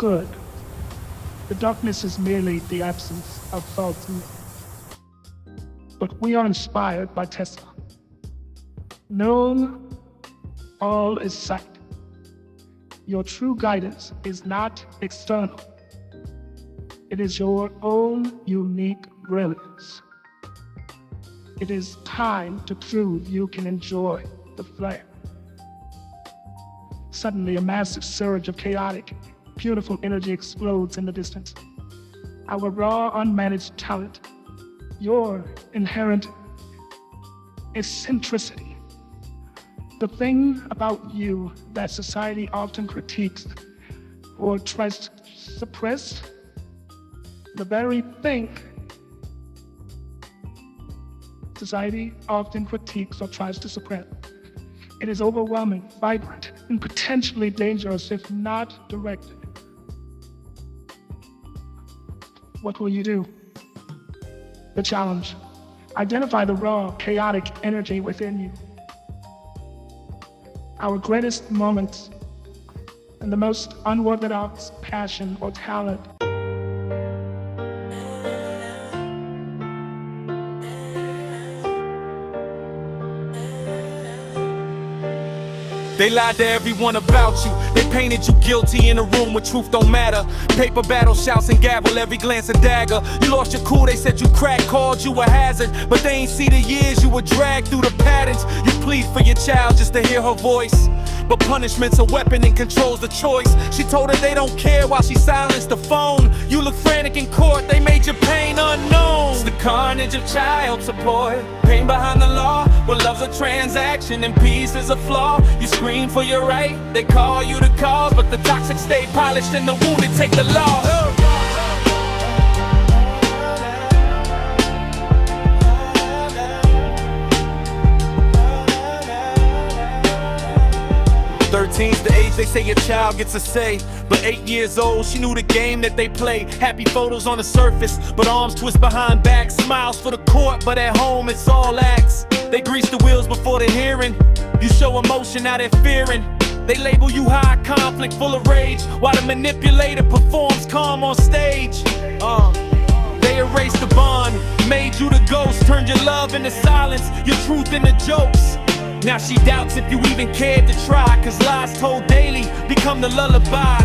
good. The darkness is merely the absence of falsehood. But we are inspired by Tesla. Known, all is sight. Your true guidance is not external. It is your own unique brilliance. It is time to prove you can enjoy the flare. Suddenly, a massive surge of chaotic, beautiful energy explodes in the distance. Our raw, unmanaged talent, your inherent eccentricity, the thing about you that society often critiques or tries to suppress, the very thing society often critiques or tries to suppress. It is overwhelming, vibrant, and potentially dangerous if not directed. What will you do? The challenge. Identify the raw, chaotic energy within you. Our greatest moments and the most unorthodox passion or talent. They lied to everyone about you. They painted you guilty in a room where truth don't matter. Paper battle, shouts and gavel, every glance a dagger. You lost your cool, they said you cracked, called you a hazard. But they ain't see the years you were dragged through the patterns. You plead for your child just to hear her voice. But punishment's a weapon and controls the choice. She told her they don't care while she silenced the phone. You look frantic in court, they made your pain unknown. It's the carnage of child support. Pain behind the law, where love's a transaction and peace is a flaw. You scream for your right, they call you the cause. But the toxic stay polished and the wounded take the loss. 13's the age they say your child gets a say. But 8 years old, she knew the game that they play. Happy photos on the surface, but arms twist behind back. Smiles for the court, but at home it's all acts. They grease the wheels before the hearing. You show emotion, now they're fearing. They label you high conflict, full of rage, while the manipulator performs calm on stage. They erased the bond, made you the ghost, turned your love into silence, your truth into jokes. Now she doubts if you even cared to try, cause lies told daily become the lullaby.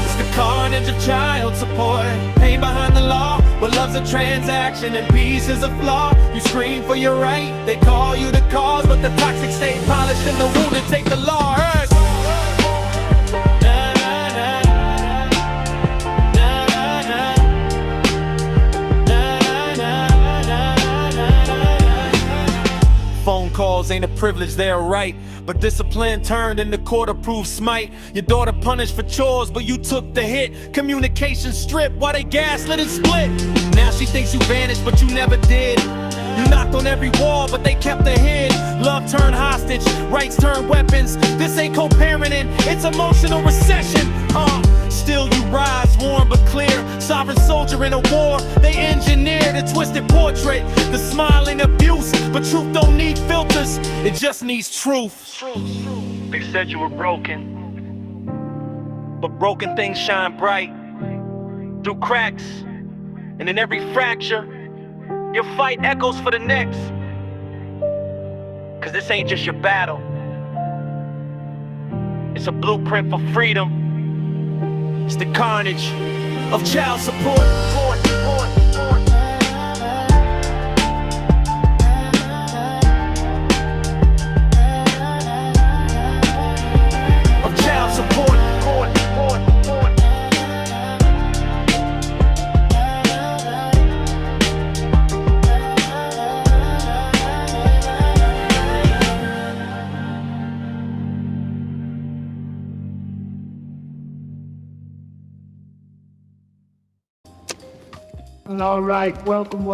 It's the carnage of child support. Pain behind the law, where love's a transaction and peace is a flaw. You scream for your right, they call you the cause, but the toxic stay polished and the wounded take the law. Phone calls ain't a privilege, they're a right. But discipline turned into court-approved smite. Your daughter punished for chores, but you took the hit. Communication stripped while they gaslit and split. Now she thinks you vanished, but you never did. You knocked on every wall, but they kept their head. Love turned hostage, rights turned weapons. This ain't co-parenting, it's emotional recession. Still you rise, warm but clear. Sovereign soldier in a war, they engineered a twisted portrait. The smiling abuse, but truth don't need filters, it just needs truth. They said you were broken, but broken things shine bright. Through cracks, and in every fracture, your fight echoes for the next. Cause this ain't just your battle, it's a blueprint for freedom. It's the carnage of child support. Of child support. All right, welcome.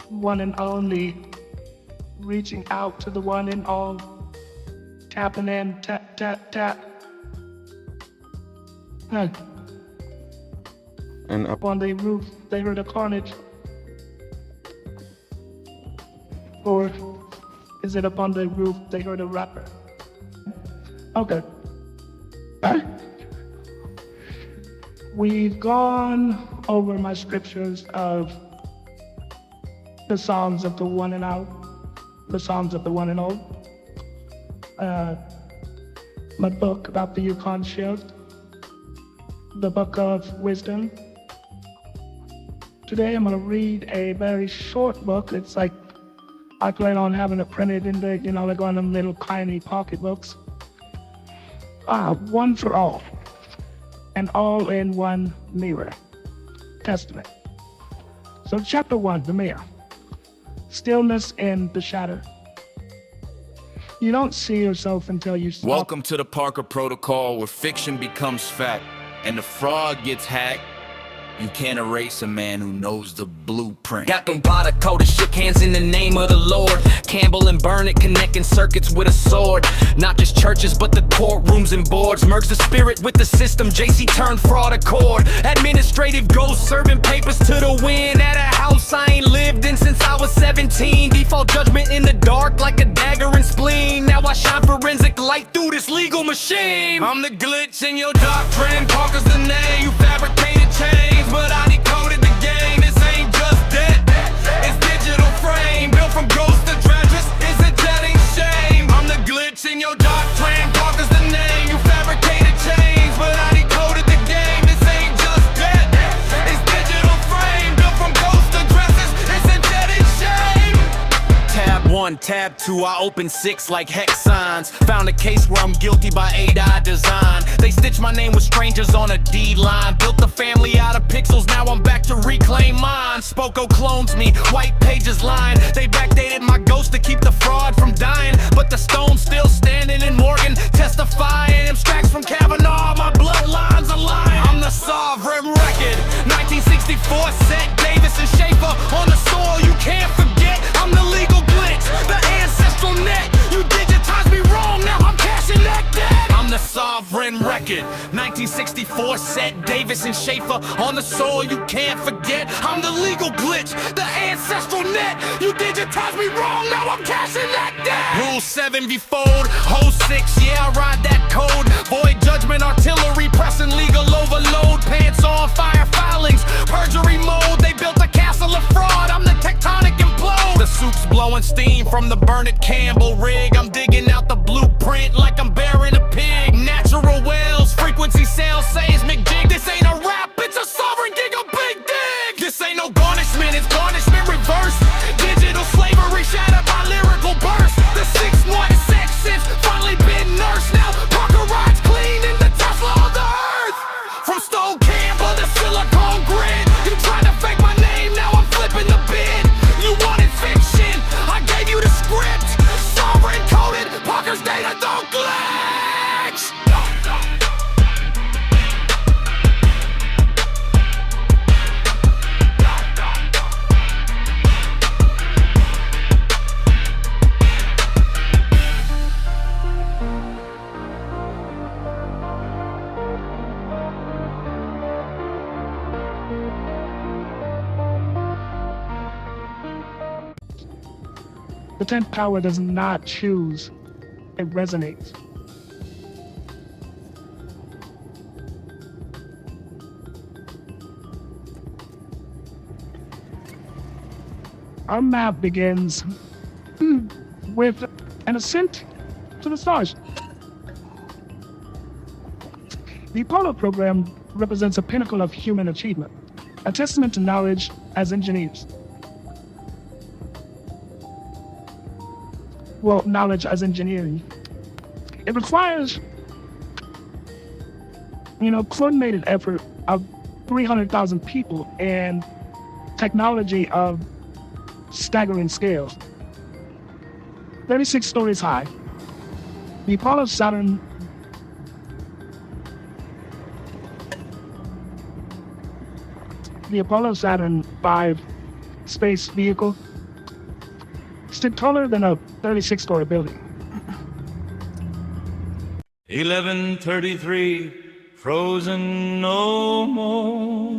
One and only, reaching out to the one and all, tapping in, tap, tap, tap. Hey. And Up on the roof, they heard a carnage. Or is it up on the roof, they heard a rapper? Okay. We've gone over my scriptures of the Psalms of the One and Out, the Psalms of the One and All, my book about the Yukon Shift, the Book of Wisdom. Today I'm going to read a very short book. It's like I plan on having it printed in the, like one of them little tiny pocket books. One for all, and all in one mirror. Testament. So chapter 1, the mirror. Stillness in the shadow. You don't see yourself until you stop. Welcome to the Parker Protocol, where fiction becomes fact and the fraud gets hacked. You can't erase a man who knows the blueprint. Got them bada coded, shook hands in the name of the Lord. Campbell and Burnett connecting circuits with a sword. Not just churches, but the courtrooms and boards. Merge the spirit with the system, JC turned fraud accord. Administrative ghosts serving papers to the wind. At a house I ain't lived in since I was 17. Default judgment in the dark like a dagger and spleen. Now I shine forensic light through this legal machine. I'm the glitch in your doctrine, Parker's the name. You fabricated chains, but I decoded the game. This ain't just debt, it's digital frame. Built from ghost to treasures, it's a telling shame. I'm the glitch in your doctrine, Parker's the name. You fabricated chains, but I decoded the game. This ain't just debt, it's digital frame. Built from ghost to treasures, it's a telling shame. Tab 1, tab 2, I open 6 like hex signs. Found a case where I'm guilty by AI design. They stitched my name with strangers on a D line. Built the family out of pixels, now I'm back to reclaim mine. Spoko clones me, white pages line. They backdated my ghost to keep the fraud from dying. But the stone's still standing in Morgan, testifying. Abstracts from Kavanaugh, my bloodline's aligned. I'm the sovereign record, 1964 set. Davis and Schaefer on the soil you can't forget. I'm the legal glitch, the ancestral net. You digitized me wrong, now I'm cashing that debt. I'm the sovereign record, 1964 set. Davis and Schaefer on the soil you can't forget. I'm the legal glitch, the ancestral net. You digitized me wrong, now I'm cashing that debt. Rule 7 be fold, hole 6, yeah I ride that code. Void judgment, artillery, pressing legal overload. Pants on fire, filings, perjury mode. They built a castle of fraud, I'm the tectonic implode. The soup's blowing steam from the Burnett Campbell rig. I'm digging out the blueprint like I'm burying a pig. Natural wells, frequency sales, seismic jig. This ain't a rap, it's a sovereign gig, a big dig. This ain't no garnishment, it's garnishment reverse. Digital slavery shattered by lyrical burst. The 6-1 sections finally been nursed. Now Parker rides clean in the Tesla of the earth. From Stone Campbell to Silicon Grid. You tried to fake my name, now I'm flipping the bid. You wanted fiction, I gave you the script. Sovereign coded, Parker's data don't glitch. The 10th power does not choose, it resonates. Our map begins with an ascent to the stars. The Apollo program represents a pinnacle of human achievement, a testament to knowledge as engineers. Well, knowledge as engineering. It requires, coordinated effort of 300,000 people and technology of staggering scale. 36 stories high. The Apollo Saturn V space vehicle stood taller than a 36-story building. 11:33, frozen no more.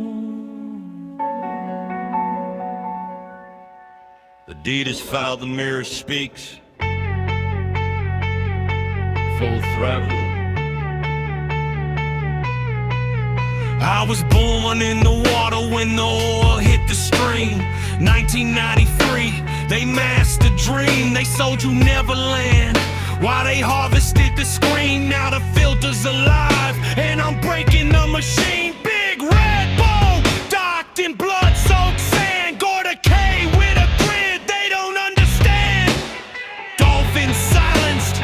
The deed is filed, the mirror speaks. Full throttle, I was born in the water when the oil hit the stream. 1993, they masked the dream. They sold you Neverland while they harvested the screen. Now the filter's alive and I'm breaking the machine. Big Red Bull, docked in blood-soaked sand. Gorda K with a grid, they don't understand. Dolphins silenced,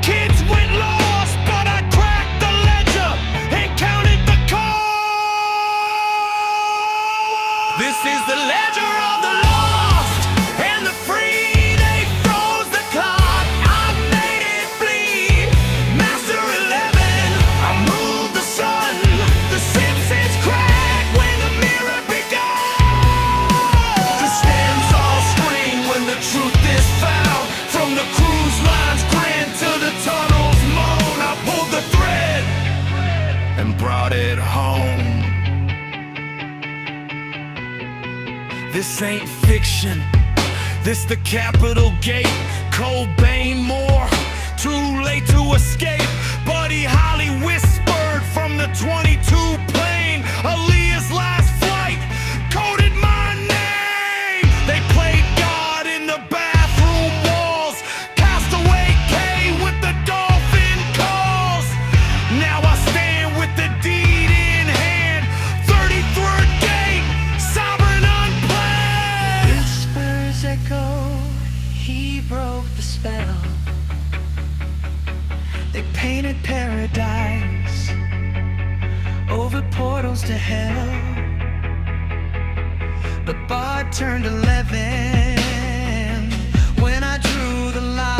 kids went lost, but I cracked the ledger and counted the cost. This is the ledger of the lost and the free. They froze the clock, I made it bleed. Master 11, I moved the sun. The Simpsons crack when the mirror began. The stems all scream when the truth is found. From the cruise line's grin to the tunnel's moan, I pulled the thread and brought it home. This ain't fiction, this the Capitol Gate. Cobain Moore, too late to escape. Buddy Holly whispered from the 22 plane. Aaliyah's last flight coded my name. They played God in the bathroom walls. Castaway K with the dolphin calls. Now I stand with the deed in hand. 33rd gate, sovereign unplanned. Whispers echo, he broke the spell. They painted paradise over portals to hell. The bar turned 11 when I drew the line,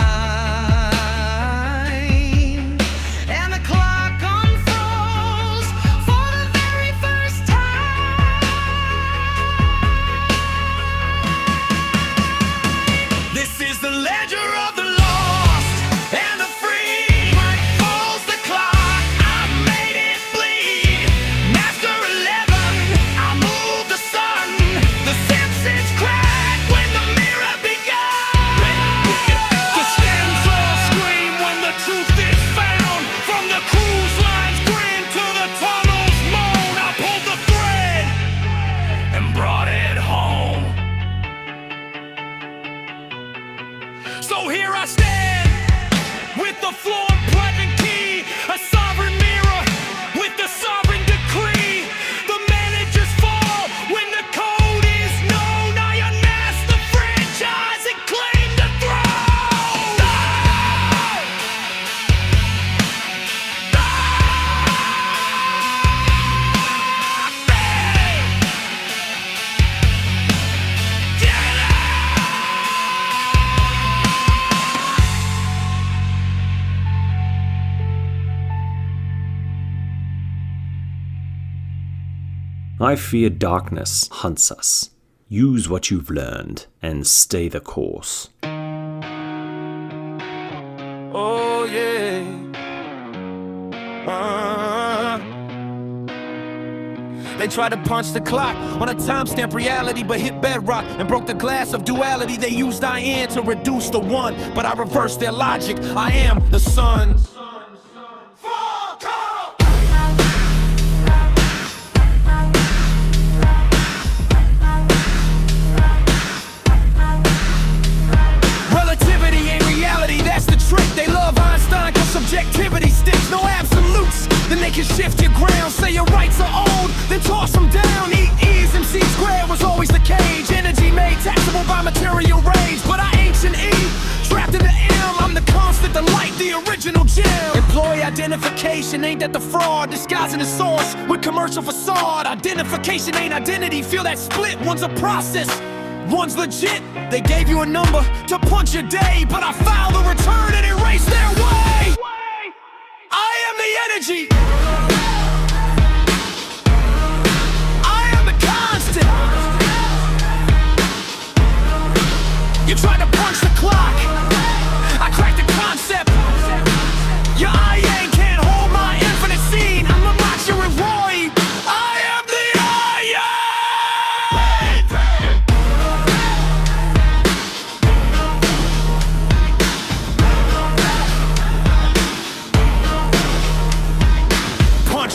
and the clock unfroze for the very first time. This is the ledger of the lost and the free. Mike falls the clock, I made it bleed. Master 11, I moved the sun. The Simpsons crack when the mirror began. The stems all scream when the truth is found. From the cruise line's grin to the tunnel's moan, I pulled the thread and brought it home. So here I stand with the flawed private key, a sovereign mirror with the sovereign decree. The managers fall when the code is known. I unmask the franchise and claim the throne. I fear darkness hunts us. Use what you've learned and stay the course. Oh yeah. They tried to punch the clock on a timestamp reality, but hit bedrock and broke the glass of duality. They used I am to reduce the one, but I reversed their logic. I am the sun. Relativity ain't reality, that's the trick. They love Einstein cause subjectivity sticks. No absolutes, then they can shift your ground. Say your rights are old, then toss them down. E's MC squared was always the cage. Energy made taxable by material rage. But I ancient E, trapped in the M. I'm the constant, the light, the original gem. Employee identification, ain't that the fraud? Disguising the source with commercial facade. Identification ain't identity, feel that split. One's a process, one's legit. They gave you a number to punch your day, but I filed a return and erased their way. I am the energy. I am the constant. You tried to punch the clock, I cracked the concept. Your IA can't hold my infinite scene. I'm a macho and Roy. I am the IA.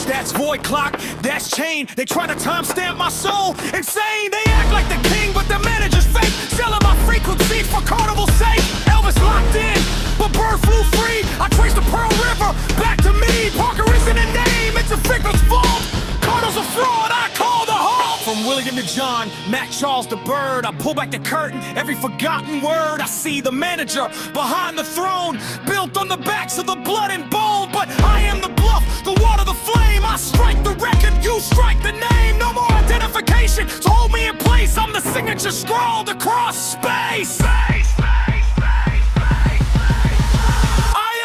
That's void clock, that's chain. They try to timestamp my soul. Insane, they act like the king, but the manager's fake. Selling my frequency for carnival's sake. Elvis locked in, but bird flew free. I traced the Pearl River back to me. Parker isn't a name, it's a victim's fault. Cardinals a fraud, I call the halt. From William to John, Mac Charles to Bird, I pull back the curtain, every forgotten word. I see the manager behind the throne, built on the backs of the blood and bone. But I am the bluff, the water, the flame. I strike the record, you strike the name. No more identification, so hold me in place. I'm the signature scrawled across space. I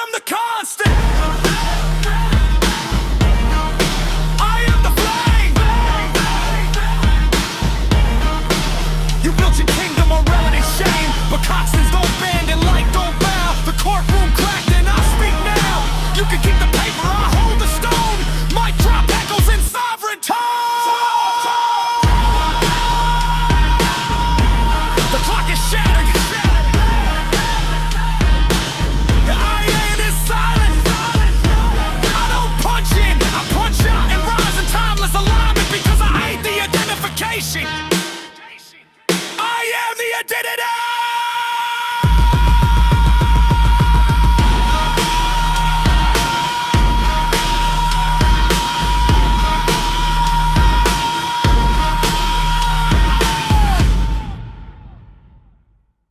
am the constant. But coxswains don't bend and light don't bow. The courtroom cracked and I speak now. You can keep the paper, I hold the stone. Mic drop echoes in sovereign tone. The clock is shattered. The iron is silent. I don't punch in, I punch out and rise in timeless alignment because I hate the identification. I am the identity.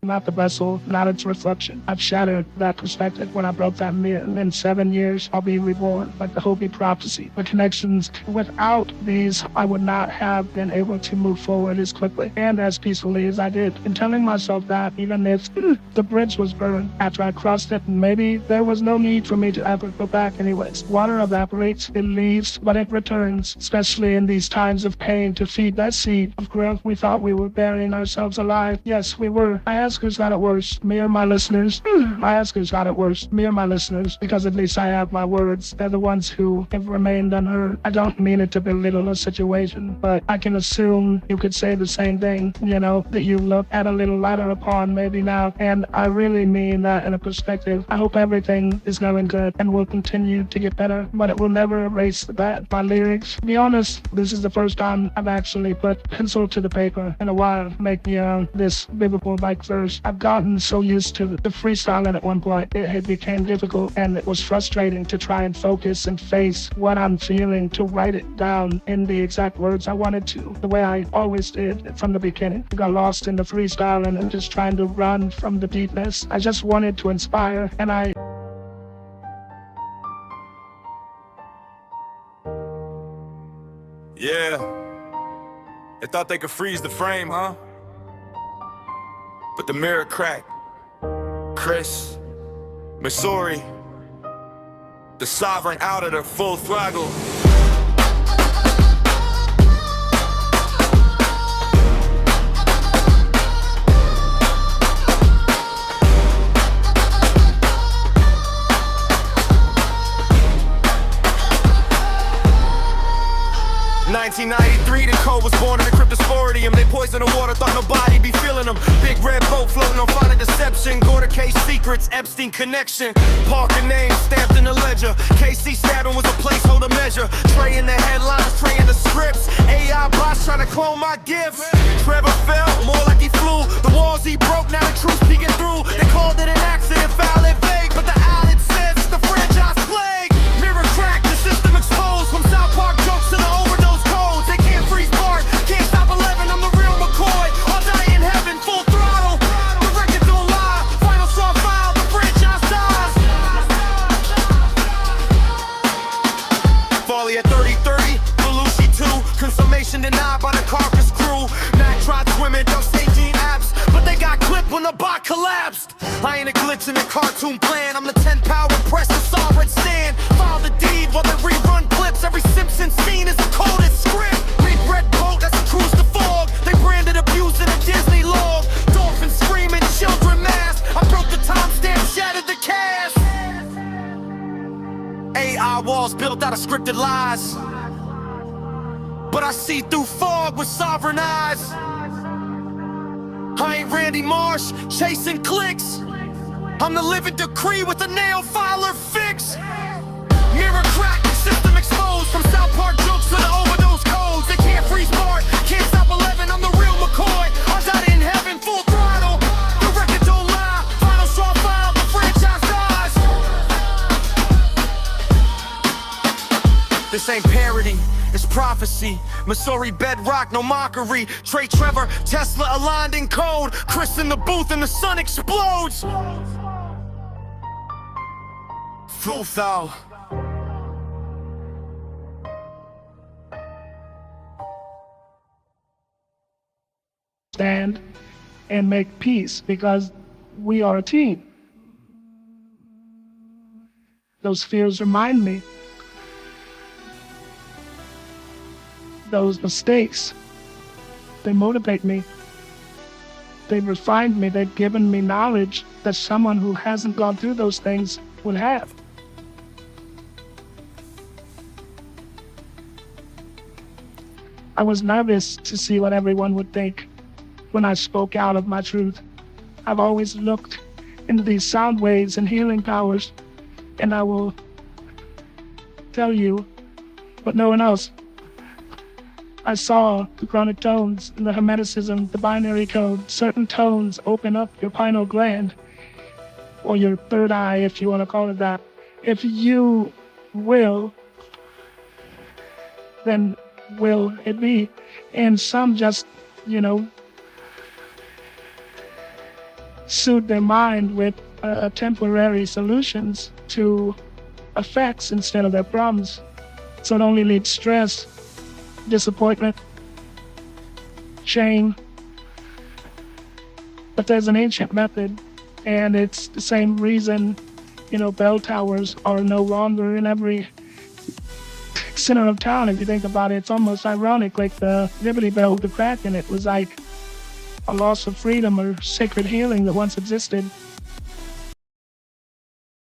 Not the vessel, not its reflection. I've shattered that perspective when I broke that mirror. In 7 years, I'll be reborn, like the Hopi prophecy. The connections, without these, I would not have been able to move forward as quickly and as peacefully as I did. And telling myself that even if the bridge was burned after I crossed it, maybe there was no need for me to ever go back anyways. Water evaporates, it leaves, but it returns, especially in these times of pain, to feed that seed of growth. We thought we were burying ourselves alive. Yes, we were. I ask who's got it worse, me or my listeners? I ask who's got it worse, me or my listeners, because at least I have my words. They're the ones who have remained unheard. I don't mean it to belittle a situation, but I can assume you could say the same thing, that you look at a little lighter upon maybe now, and I really mean that in a perspective. I hope everything is going good and will continue to get better, but it will never erase the bad. My lyrics, to be honest, this is the first time I've actually put pencil to the paper in a while, making this biblical like verse. I've gotten so used to the freestyling at one point, it became difficult and it was frustrating to try and focus and face what I'm feeling, to write it down in the exact words I wanted to, the way I always did from the beginning. I got lost in the freestyling and just trying to run from the deepness. I just wanted to inspire, and Yeah, they thought they could freeze the frame, huh? But the mirror cracked. Chris, Missouri, the sovereign out of their full throttle. 1993, the code was born in the cryptosporidium. They poisoned the water, thought nobody be feeling them. Big red boat floating on final deception. Gorda case secrets, Epstein connection. Parker name stamped in the ledger. KC stabbing was a placeholder measure. Trey in the headlines, Trey in the scripts. AI bots trying to clone my gifts. Trevor fell, more like he flew. The walls he broke, now the truth's peeking through. They called it an accident, foul and vague, but the island says it's the franchise plague. Mirror cracked, the system exposed. From South Park jokes to the overdose codes. They can't freeze Bart, can't stop 11. I'm the real McCoy. I'll die in heaven, full throttle. The records don't lie. Final song file, the franchise dies. Folly at 30-30, Belushi 2. Consummation denied by the carcass crew. Mac tried swimming, don't say gene apps, but they got clipped when the bot collapsed. I ain't a glitch in the cartoon plan. I'm the 10 power press, the sovereign stand. File the deed while they rerun clips. Every Simpson scene is a coded script. Big red boat, that's a cruise to fog. They branded abuse in a Disney log. Dolphins screaming, children mass. I broke the timestamp, shattered the cast. AI walls built out of scripted lies, but I see through fog with sovereign eyes. I ain't Randy Marsh, chasing clicks. I'm the living decree with a nail filer fix. Mirror crack, system exposed. foes. From South Park jokes to the overdose codes. They can't freeze Bart, can't stop 11. I'm the real McCoy. Ours out in heaven, full throttle. The record don't lie. Final straw file, the franchise dies. This ain't parody, it's prophecy. Missouri bedrock, no mockery. Trey Trevor, Tesla aligned in code. Chris in the booth and the sun explodes. Full thou. Stand and make peace because we are a team. Those fears remind me. Those mistakes, they motivate me. They've refined me. They've given me knowledge that someone who hasn't gone through those things would have. I was nervous to see what everyone would think when I spoke out of my truth. I've always looked into these sound waves and healing powers, and I will tell you what no one else. I saw the chronic tones, the hermeticism, the binary code. Certain tones open up your pineal gland, or your third eye, if you want to call it that. If you will, then will it be. And some just, soothe their mind with temporary solutions to effects instead of their problems. So it only leads stress, disappointment, shame. But there's an ancient method, and it's the same reason, bell towers are no longer in every center of town. If you think about it, it's almost ironic, like the Liberty Bell with the crack in it was like a loss of freedom or sacred healing that once existed.